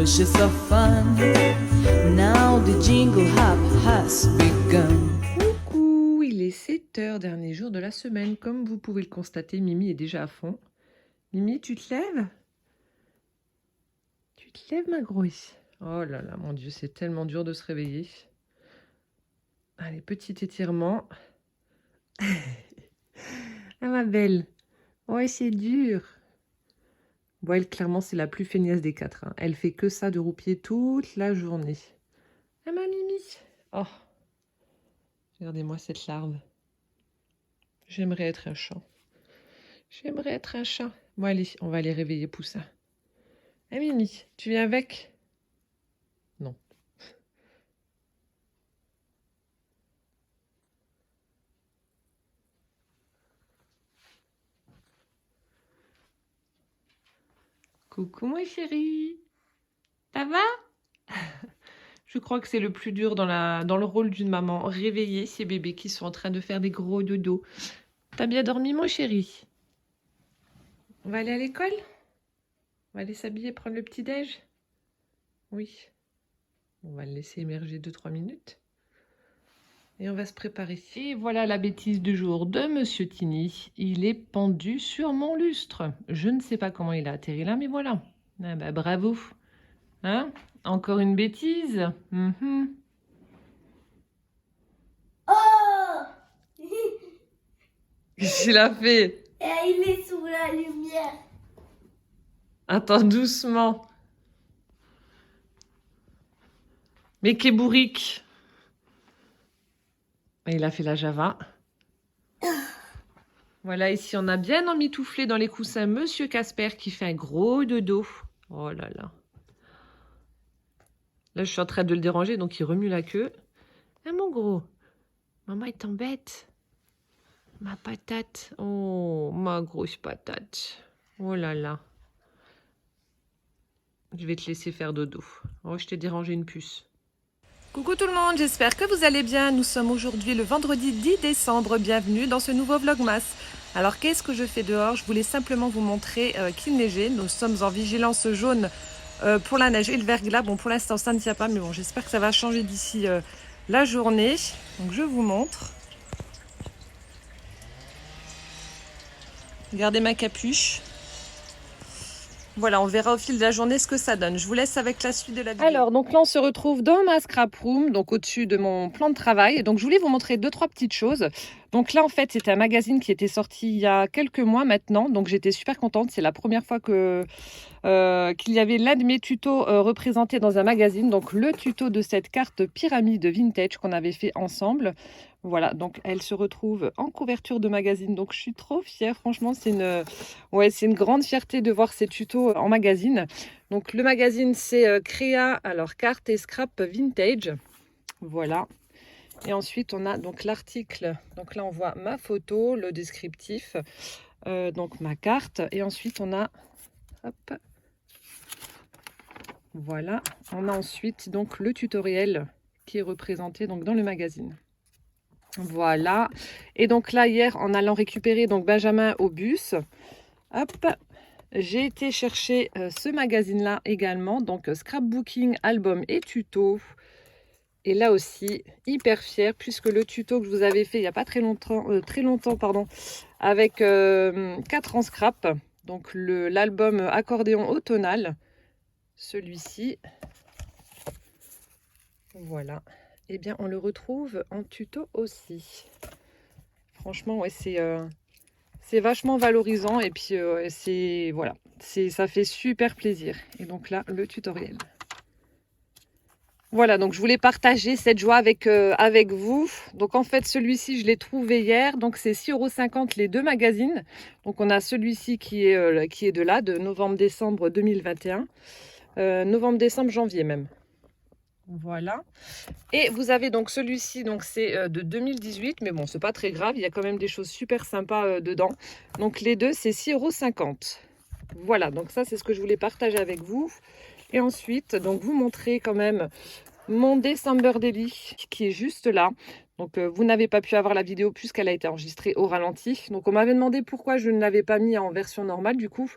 was just so fun. Now the jingle hop has begun. Coucou, il est 7 heures, dernier jour de la semaine. Comme vous pouvez le constater, Mimi est déjà à fond. Mimi, tu te lèves? Tu te lèves, ma grosse? Oh là là, mon Dieu, c'est tellement dur de se réveiller. Allez, petit étirement. Ah, ma belle. Ouais, c'est dur. Bon, elle, clairement, c'est la plus feignasse des quatre, hein. Elle fait que ça de roupier toute la journée. Ah, ma Mimi. Oh, regardez-moi cette larve. J'aimerais être un chat. J'aimerais être un chat. Bon, allez, on va aller réveiller Poussin. Ah, Mimi, tu viens avec? Non. Coucou, mon chéri. Ça va? Je crois que c'est le plus dur dans le rôle d'une maman. Réveiller ces bébés qui sont en train de faire des gros dodos. T'as bien dormi, mon chéri? On va aller à l'école? On va aller s'habiller, prendre le petit-déj? Oui. On va le laisser émerger 2-3 minutes. Et on va se préparer. Et voilà la bêtise du jour de Monsieur Tini. Il est pendu sur mon lustre. Je ne sais pas comment il a atterri là, mais voilà. Ah bah bravo. Hein? Encore une bêtise? Oh! Qu'est-ce qu'il a fait? Et il est sous la lumière. Attends doucement. Mais qu'est bourrique. Il a fait la Java. Voilà, ici on a bien emmitouflé dans les coussins Monsieur Casper qui fait un gros dodo. Oh là là. Là, je suis en train de le déranger, donc il remue la queue. Ah, mon gros. Maman, il t'embête. Ma patate. Oh, ma grosse patate. Oh là là. Je vais te laisser faire dodo. Oh, je t'ai dérangé une puce. Coucou tout le monde, j'espère que vous allez bien. Nous sommes aujourd'hui le vendredi 10 décembre. Bienvenue dans ce nouveau Vlogmas. Alors, qu'est-ce que je fais dehors? Je voulais simplement vous montrer qu'il neigeait. Nous sommes en vigilance jaune pour la neige et le verglas. Bon, pour l'instant, ça ne tient pas, mais bon, j'espère que ça va changer d'ici la journée. Donc, je vous montre. Regardez ma capuche. Voilà, on verra au fil de la journée ce que ça donne. Je vous laisse avec la suite de la vidéo. Alors, donc là, on se retrouve dans ma scrap room, donc au-dessus de mon plan de travail. Donc, je voulais vous montrer 2-3 petites choses. Donc là, en fait, c'était un magazine qui était sorti il y a quelques mois maintenant. Donc, j'étais super contente. C'est la première fois que qu'il y avait l'un de mes tutos représenté dans un magazine. Donc, le tuto de cette carte pyramide vintage qu'on avait fait ensemble. Voilà, donc elle se retrouve en couverture de magazine. Donc, je suis trop fière. Franchement, c'est une grande fierté de voir ces tutos en magazine. Donc, le magazine, c'est Créa, alors carte et scrap vintage. Voilà. Et ensuite, on a donc l'article. Donc là, on voit ma photo, le descriptif, donc ma carte. Et ensuite, on a... Hop. Voilà. On a ensuite donc le tutoriel qui est représenté donc dans le magazine. Voilà. Et donc là, hier, en allant récupérer donc Benjamin au bus, hop, j'ai été chercher ce magazine-là également. Donc scrapbooking, album et tuto. Et là aussi, hyper fière, puisque le tuto que je vous avais fait il n'y a pas très longtemps, pardon, avec 4 en scrap, donc l'album accordéon automnal, celui-ci, voilà, et bien on le retrouve en tuto aussi. Franchement, ouais, c'est vachement valorisant, et puis voilà, ça fait super plaisir. Et donc là, le tutoriel. Voilà, donc je voulais partager cette joie avec vous. Donc en fait, celui-ci, je l'ai trouvé hier. Donc c'est 6,50 € les 2 magazines. Donc on a celui-ci qui est de là, de novembre-décembre 2021. Novembre-décembre, janvier même. Voilà. Et vous avez donc celui-ci, donc c'est de 2018. Mais bon, c'est pas très grave. Il y a quand même des choses super sympas dedans. Donc les deux, c'est 6,50 €. Voilà, donc ça, c'est ce que je voulais partager avec vous. Et ensuite, donc vous montrer quand même mon December Daily qui est juste là. Donc vous n'avez pas pu avoir la vidéo puisqu'elle a été enregistrée au ralenti. Donc on m'avait demandé pourquoi je ne l'avais pas mis en version normale du coup.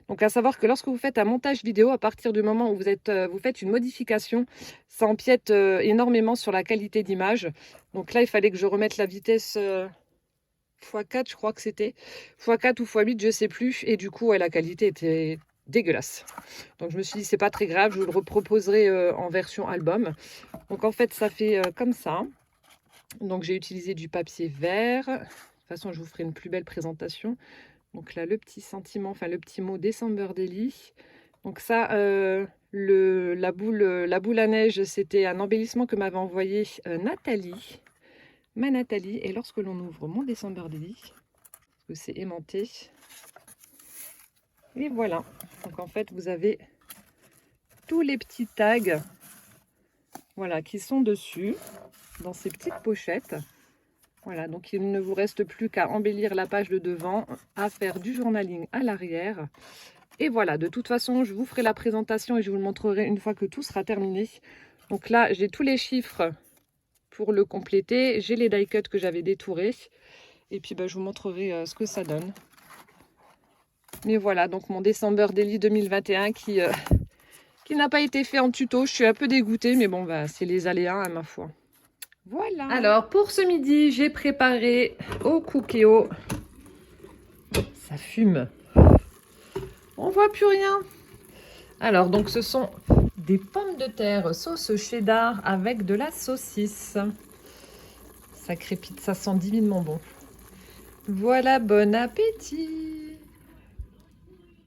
Donc à savoir que lorsque vous faites un montage vidéo, à partir du moment où vous faites une modification, ça empiète énormément sur la qualité d'image. Donc là il fallait que je remette la vitesse x4, je crois que c'était x4 ou x8, je sais plus. Et du coup ouais, la qualité était dégueulasse. Donc je me suis dit c'est pas très grave, je vous le reproposerai en version album. Donc en fait ça fait comme ça. Donc j'ai utilisé du papier vert. De toute façon je vous ferai une plus belle présentation. Donc là le petit sentiment, enfin le petit mot December Daily. Donc ça la boule à neige, c'était un embellissement que m'avait envoyé Nathalie, ma Nathalie. Et lorsque l'on ouvre mon December Daily, parce que c'est aimanté, et voilà. Donc en fait vous avez tous les petits tags, voilà, qui sont dessus dans ces petites pochettes. Voilà, donc il ne vous reste plus qu'à embellir la page de devant, à faire du journaling à l'arrière. Et voilà, de toute façon, je vous ferai la présentation et je vous le montrerai une fois que tout sera terminé. Donc là, j'ai tous les chiffres pour le compléter. J'ai les die cuts que j'avais détourés. Et puis, je vous montrerai ce que ça donne. Mais voilà, donc mon December Daily 2021 qui n'a pas été fait en tuto. Je suis un peu dégoûtée, mais bon, c'est les aléas, hein, ma foi. Voilà. Alors, pour ce midi, j'ai préparé au cookéo. Ça fume. On voit plus rien. Alors, donc, ce sont des pommes de terre sauce cheddar avec de la saucisse. Ça crépite, ça sent divinement bon. Voilà, bon appétit.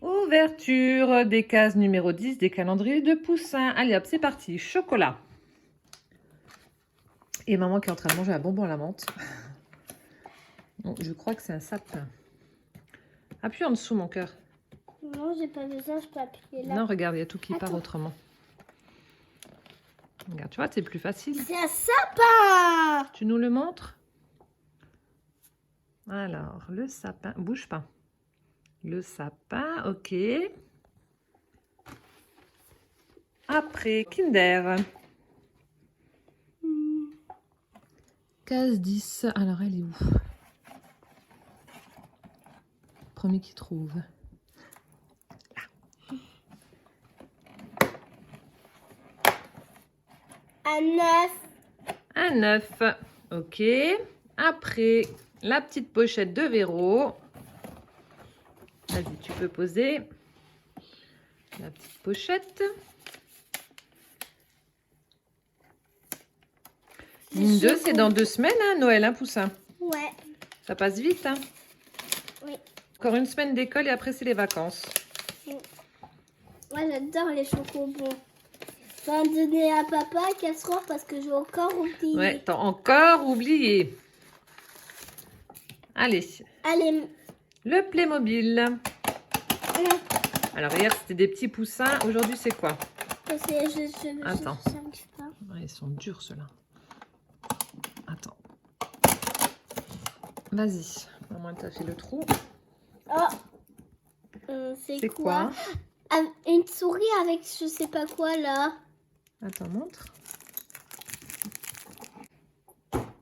Ouverture des cases numéro 10 des calendriers de Poussin. Allez hop, c'est parti. Chocolat. Et maman qui est en train de manger un bonbon à la menthe. Bon, je crois que c'est un sapin. Appuie en dessous, mon cœur. Non, j'ai pas besoin, je peux appuyer là. Non, regarde, il y a tout qui part autrement. Regarde, tu vois, c'est plus facile. C'est un sapin! Tu nous le montres? Alors, le sapin, bouge pas. Le sapin, ok. Après, Kinder. Case 10. Alors, elle est où? Premier qui trouve. Un 9. Un 9. Ok. Après, la petite pochette de Véro. Vas-y, tu peux poser. La petite pochette. Une 2, c'est dans 2 semaines, hein, Noël, hein, Poussin? Ouais. Ça passe vite, hein? Oui. Encore une semaine d'école et après, c'est les vacances. Moi, j'adore les chocobons. Je vais en donner à papa à casserole parce que j'ai encore oublié. Ouais, t'as encore oublié. Allez. Allez. Le Playmobil. Alors, hier, c'était des petits poussins. Aujourd'hui, c'est quoi? Attends. Ils sont durs, ceux-là. Attends. Vas-y. Au moins, tu as fait le trou. Oh. C'est quoi? Une souris avec je sais pas quoi, là. Attends, montre.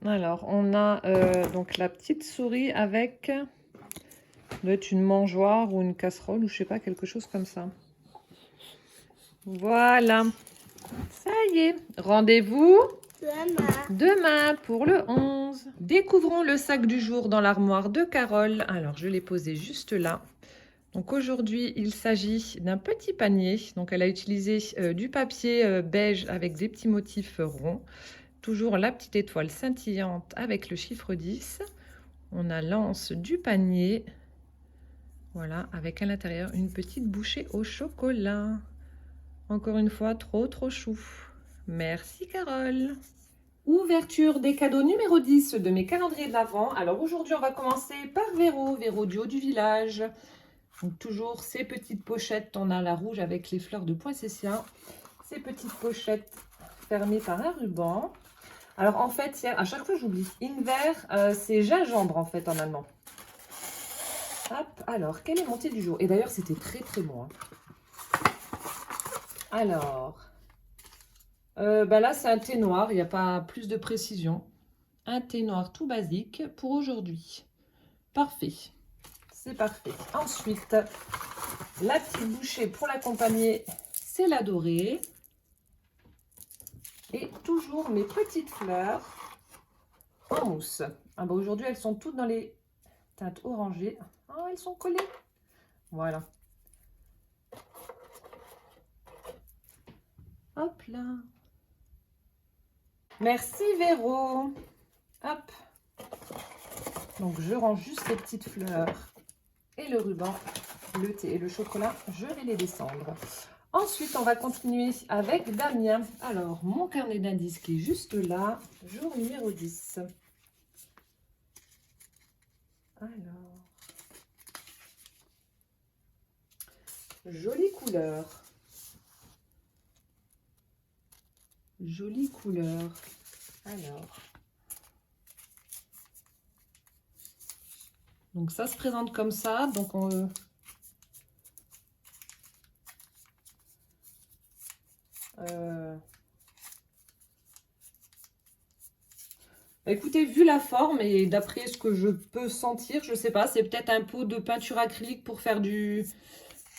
Alors, on a donc la petite souris avec doit être une mangeoire ou une casserole ou je sais pas, quelque chose comme ça. Voilà. Ça y est. Rendez-vous demain pour le 11. Découvrons le sac du jour dans l'armoire de Carole. Alors, je l'ai posé juste là. Donc aujourd'hui, il s'agit d'un petit panier. Donc elle a utilisé du papier beige avec des petits motifs ronds. Toujours la petite étoile scintillante avec le chiffre 10. On a l'anse du panier. Voilà, avec à l'intérieur une petite bouchée au chocolat. Encore une fois, trop chou. Merci Carole. Ouverture des cadeaux numéro 10 de mes calendriers de l'Avent. Alors aujourd'hui, on va commencer par Véro du haut du village. Donc toujours ces petites pochettes, on a la rouge avec les fleurs de poinsettia. Ces petites pochettes fermées par un ruban. Alors en fait, à chaque fois j'oublie. Inver, c'est gingembre en fait en allemand. Hop, alors, quel est mon thé du jour? Et d'ailleurs, c'était très bon. Hein. Alors, Là, c'est un thé noir, il n'y a pas plus de précision. Un thé noir tout basique pour aujourd'hui. Parfait, c'est parfait. Ensuite, la petite bouchée pour l'accompagner, c'est la dorée. Et toujours mes petites fleurs en mousse. Aujourd'hui, elles sont toutes dans les teintes orangées. Oh, elles sont collées. Voilà. Hop là. Merci Véro. Hop. Donc je range juste les petites fleurs et le ruban, le thé et le chocolat, je vais les descendre. Ensuite, on va continuer avec Damien. Alors, mon carnet d'indices qui est juste là, jour numéro 10. Alors, jolie couleur. Jolie couleur. Alors, donc ça se présente comme ça. Donc on écoutez, vu la forme et d'après ce que je peux sentir, je sais pas, c'est peut-être un pot de peinture acrylique pour faire du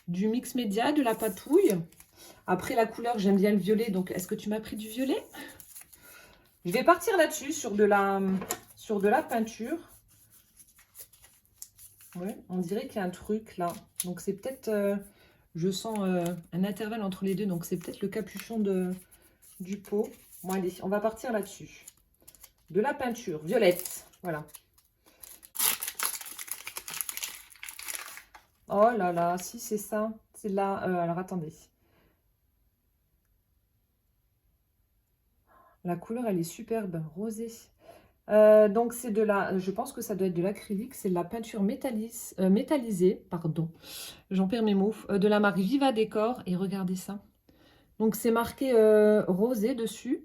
mix média, de la patouille. Après la couleur, j'aime bien le violet, donc est-ce que tu m'as pris du violet? Je vais partir là-dessus, sur de la peinture. Ouais, on dirait qu'il y a un truc là. Donc c'est peut-être, je sens un intervalle entre les deux, donc c'est peut-être le capuchon du pot. Bon allez, on va partir là-dessus. De la peinture violette, voilà. Oh là là, si c'est ça, c'est là. Alors attendez. La couleur, elle est superbe, rosée. Donc c'est je pense que ça doit être de l'acrylique, c'est de la peinture métallisée, pardon, j'en perds mes mots, de la marque Viva Décor, et regardez ça. Donc c'est marqué rosé dessus,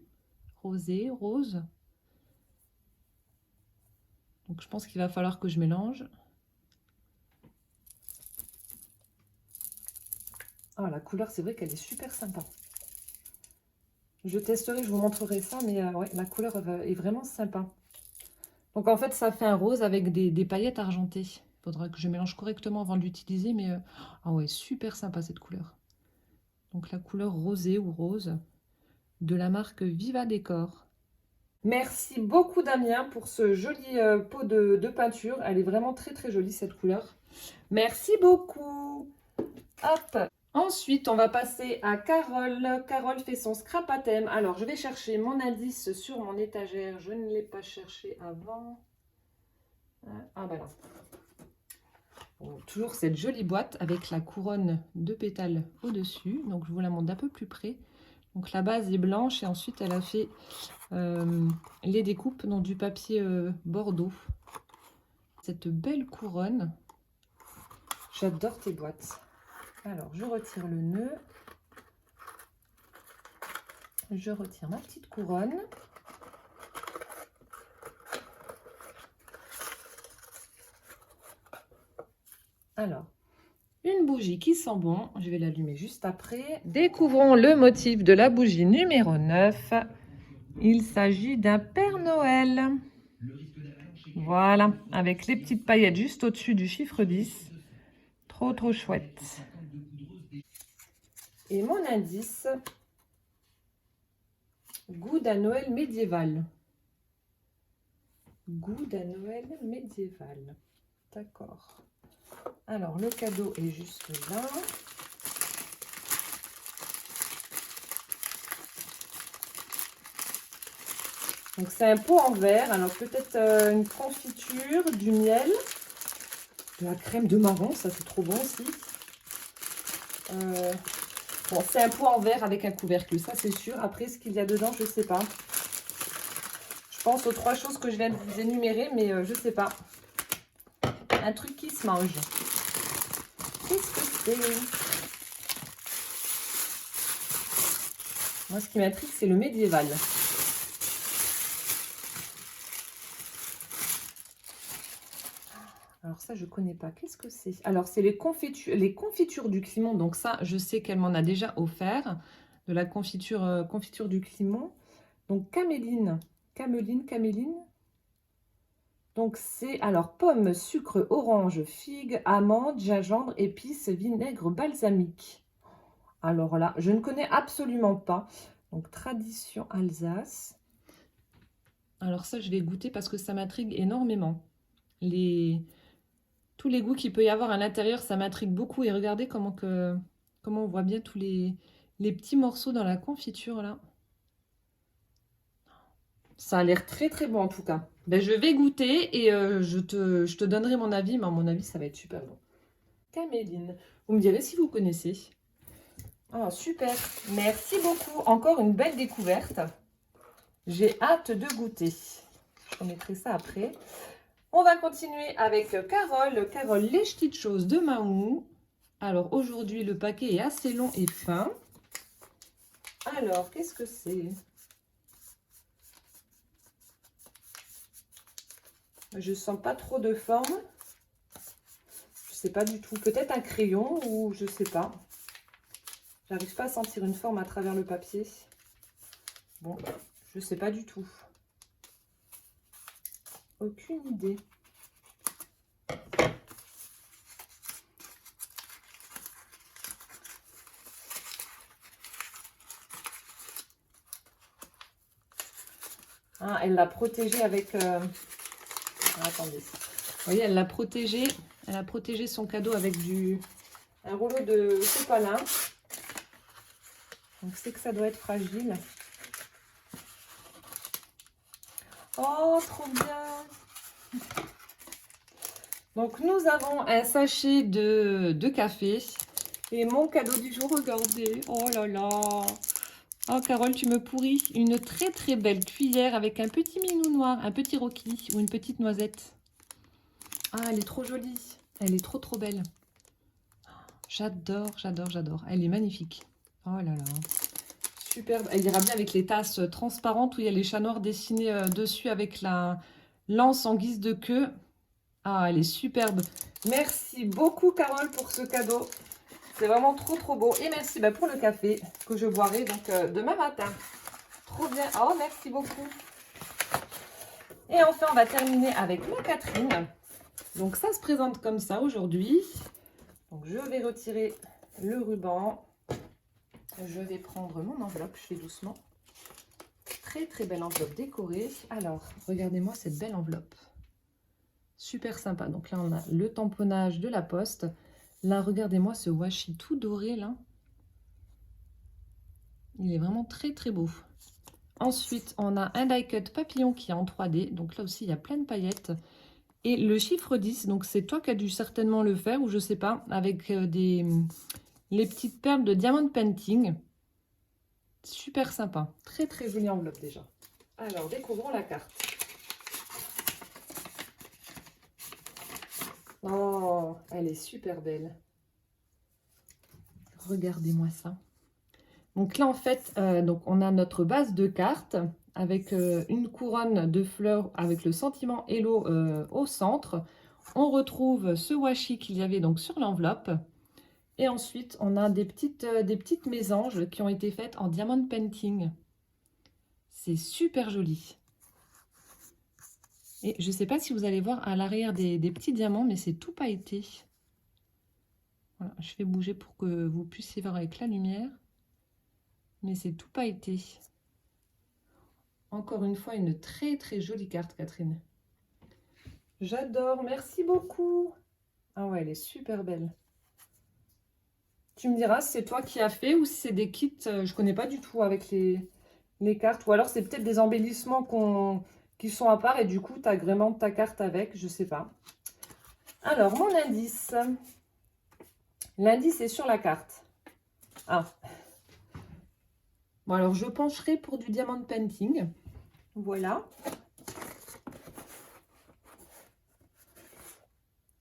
rosé, rose. Donc je pense qu'il va falloir que je mélange. Ah, la couleur, c'est vrai qu'elle est super sympa. Je testerai, je vous montrerai ça, mais ouais, la couleur est vraiment sympa. Donc en fait, ça fait un rose avec des paillettes argentées. Il faudra que je mélange correctement avant de l'utiliser, mais ah ouais, super sympa cette couleur. Donc la couleur rosée ou rose de la marque Viva Décor. Merci beaucoup Damien pour ce joli pot de peinture. Elle est vraiment très très jolie cette couleur. Merci beaucoup. Hop. Ensuite, on va passer à Carole. Carole fait son scrap à thème. Alors, je vais chercher mon indice sur mon étagère. Je ne l'ai pas cherché avant. Ah ben non. Bon, toujours cette jolie boîte avec la couronne de pétales au-dessus. Donc, je vous la montre d'un peu plus près. Donc, la base est blanche et ensuite, elle a fait les découpes dans du papier bordeaux. Cette belle couronne. J'adore tes boîtes. Alors, je retire le nœud. Je retire ma petite couronne. Alors, une bougie qui sent bon. Je vais l'allumer juste après. Découvrons le motif de la bougie numéro 9. Il s'agit d'un Père Noël. Voilà, avec les petites paillettes juste au-dessus du chiffre 10. Trop, trop chouette. Et mon indice, goût d'un Noël médiéval. Goût d'un Noël médiéval. D'accord. Alors, le cadeau est juste là. Donc, c'est un pot en verre. Alors, peut-être une confiture, du miel, de la crème de marron. Ça, c'est trop bon aussi. Bon, c'est un pot en verre avec un couvercle, ça c'est sûr. Après, ce qu'il y a dedans, je ne sais pas. Je pense aux 3 choses que je viens de vous énumérer, mais je ne sais pas. Un truc qui se mange. Qu'est-ce que c'est? Moi, ce qui m'intrigue, c'est le médiéval. Alors ça, je ne connais pas. Qu'est-ce que c'est? Alors, c'est les confitures du Clément. Donc ça, je sais qu'elle m'en a déjà offert. de la confiture du Climont. Donc caméline. Donc c'est alors pommes, sucre, orange, figue, amande, gingembre, épices, vinaigre balsamique. Alors là, je ne connais absolument pas. Donc tradition Alsace. Alors ça, je vais goûter parce que ça m'intrigue énormément. Tous les goûts qu'il peut y avoir à l'intérieur, ça m'intrigue beaucoup. Et regardez comment on voit bien tous les petits morceaux dans la confiture là. Ça a l'air très très bon en tout cas. Ben, je vais goûter et je te donnerai mon avis, mais à mon avis, ça va être super bon. Caméline. Vous me direz si vous connaissez. Ah, super. Merci beaucoup. Encore une belle découverte. J'ai hâte de goûter. Je remettrai ça après. On va continuer avec Carole. Carole, les petites choses de Mahou. Alors aujourd'hui, le paquet est assez long et fin. Alors, qu'est-ce que c'est? Je sens pas trop de forme. Je sais pas du tout. Peut-être un crayon ou je sais pas. J'arrive pas à sentir une forme à travers le papier. Bon, je sais pas du tout. Aucune idée. Ah, elle l'a protégé avec... attendez. Vous voyez, elle a protégé son cadeau avec un rouleau de sopalin. Donc, c'est que ça doit être fragile. Oh, trop bien! Donc, nous avons un sachet de café. Et mon cadeau du jour, regardez. Oh là là! Oh, Carole, tu me pourris. Une très très belle cuillère avec un petit minou noir, un petit roquis ou une petite noisette. Ah, elle est trop jolie. Elle est trop trop belle. J'adore, j'adore, j'adore. Elle est magnifique. Oh là là. Superbe. Elle ira bien avec les tasses transparentes où il y a les chats noirs dessinés dessus avec la lance en guise de queue. Ah, elle est superbe. Merci beaucoup, Carole, pour ce cadeau. C'est vraiment trop, trop beau. Et merci pour le café que je boirai donc demain matin. Trop bien. Oh, merci beaucoup. Et enfin, on va terminer avec ma Catherine. Donc, ça se présente comme ça aujourd'hui. Donc, je vais retirer le ruban. Je vais prendre mon enveloppe. Je fais doucement. Très, très belle enveloppe décorée. Alors, regardez-moi cette belle enveloppe. Super sympa. Donc là, on a le tamponnage de la poste. Là, regardez-moi ce washi tout doré, là. Il est vraiment très, très beau. Ensuite, on a un die cut papillon qui est en 3D. Donc là aussi, il y a plein de paillettes. Et le chiffre 10, donc c'est toi qui as dû certainement le faire, ou je sais pas, avec les petites perles de diamond painting. Super sympa. Très, très jolie enveloppe déjà. Alors, découvrons la carte. Oh, elle est super belle. Regardez-moi ça. Donc là, en fait, donc on a notre base de cartes avec une couronne de fleurs avec le sentiment Hello au centre. On retrouve ce washi qu'il y avait donc sur l'enveloppe. Et ensuite, on a des petites mésanges qui ont été faites en diamond painting. C'est super joli. Et je ne sais pas si vous allez voir à l'arrière des petits diamants, mais c'est tout pailleté. Voilà, je fais bouger pour que vous puissiez voir avec la lumière. Mais c'est tout pailleté. Encore une fois, une très très jolie carte, Catherine. J'adore, merci beaucoup. Ah ouais, elle est super belle. Tu me diras si c'est toi qui as fait ou si c'est des kits, je ne connais pas du tout avec les cartes. Ou alors c'est peut-être des embellissements qui sont à part et du coup tu agrémentes ta carte avec, je sais pas. Alors mon indice. L'indice est sur la carte. Ah. Bon alors je pencherai pour du diamond painting. Voilà.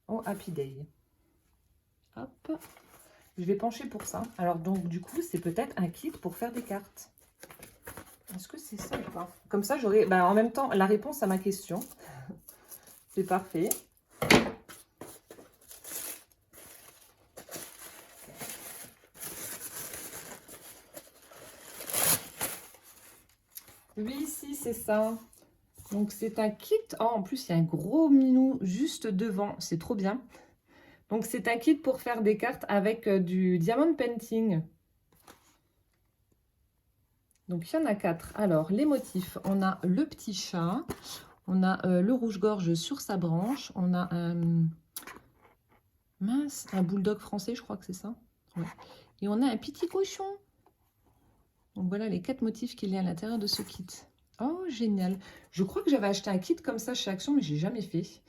Oh, Happy Day. Hop. Je vais pencher pour ça. Alors donc du coup c'est peut-être un kit pour faire des cartes. Est-ce que c'est ça ou pas? Comme ça, j'aurai en même temps la réponse à ma question. C'est parfait. Oui, si, c'est ça. Donc, c'est un kit. Oh, en plus, il y a un gros minou juste devant. C'est trop bien. Donc, c'est un kit pour faire des cartes avec du diamond painting. Donc, il y en a 4. Alors, les motifs. On a le petit chat. On a le rouge-gorge sur sa branche. On a un... Mince, un bulldog français, je crois que c'est ça. Ouais. Et on a un petit cochon. Donc, voilà les 4 motifs qu'il y a à l'intérieur de ce kit. Oh, génial. Je crois que j'avais acheté un kit comme ça chez Action, mais je n'ai jamais fait.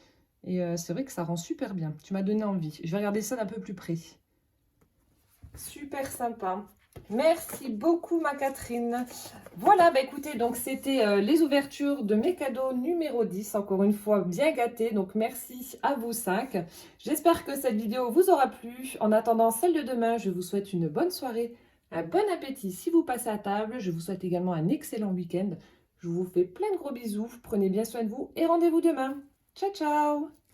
Et c'est vrai que ça rend super bien. Tu m'as donné envie. Je vais regarder ça d'un peu plus près. Super sympa. Merci beaucoup, ma Catherine. Voilà, bah écoutez, donc c'était les ouvertures de mes cadeaux numéro 10. Encore une fois, bien gâtés. Donc, merci à vous 5. J'espère que cette vidéo vous aura plu. En attendant celle de demain, je vous souhaite une bonne soirée, un bon appétit si vous passez à table. Je vous souhaite également un excellent week-end. Je vous fais plein de gros bisous. Prenez bien soin de vous et rendez-vous demain. Ciao, ciao!